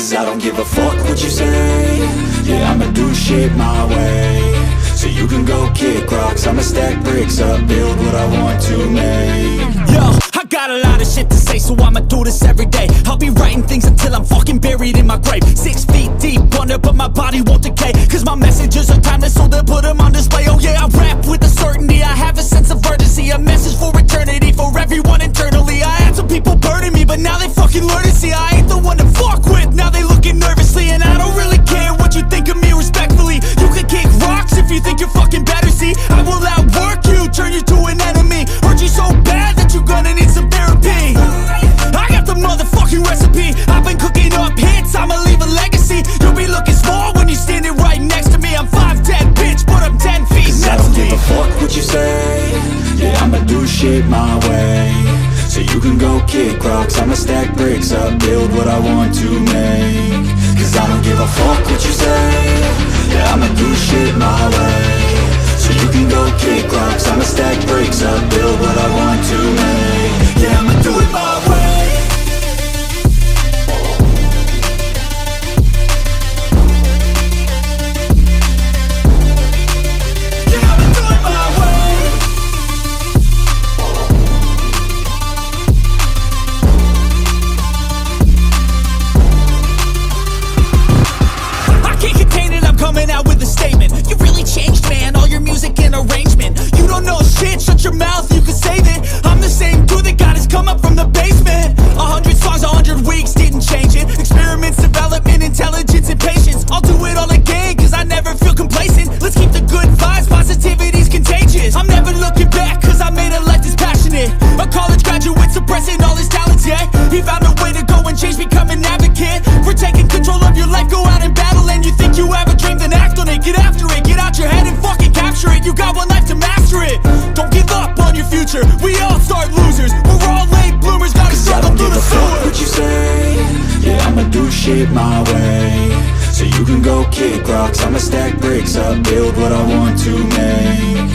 Cause I don't give a fuck what you say. Yeah, I'ma do shit my way. So you can go kick rocks, I'ma stack bricks up, build what I want to make. Yo, I got a lot of shit to say, so I'ma do this every day. I'll be writing things until I'm fucking buried in my grave. 6 feet deep under, but my body won't decay. Cause my messages are timeless, so they'll put them on display. Oh yeah, I rap with a certainty, I have a sense of urgency. A message for eternity, for everyone internally. I had some people burning me, but now they fucking learn to see I ain't the one to fuck with, now they looking nervously. And I don't really care what you think of me, respectfully. You can kick rocks if you think you're fucking better, see. I will outwork you, turn you to an enemy. Hurt you so bad that you're gonna need some therapy. I got the motherfucking recipe. I've been cooking up hits, I'ma leave a legacy. You'll be looking small when you're standing right next to me. I'm 5'10", bitch, but I'm 10 feet Cause next I don't to me. give a fuck what you say. Yeah, I'ma do shit my way. So you can go kick rocks, I'ma stack bricks up, build what I want to make. Cause I don't give a fuck what you say. Yeah, I'ma do shit my way. So you can go kick rocks, I'ma stack bricks up, build what I want to make. Yeah, I'ma do it my way. Coming out with a statement. You really changed, man, all your music and arrangement. You don't know shit, shut your mouth, you can save it. I'm the same dude that got his come up from the basement. 100 songs, 100 weeks, didn't change it. Experiments, development, intelligence, and patience. I'll do it all again, cause I never feel complacent. Let's keep the good vibes, positivity's contagious. I'm never looking back, cause I made a life that's passionate. A college graduate suppressing all his talents, yeah. He found a way to go and change, become an advocate. For taking control of your life, go out and battle. And you think you have a dream, then act on it. Get after it, get out your head and fucking capture it. You got one life to master it. Don't give up on your future, we all start losers. We're all late bloomers, gotta struggle through the sewer. I don't give a fuck what you say. Yeah, I'ma do shit my way. So you can go kick rocks, I'ma stack bricks up, build what I want to make.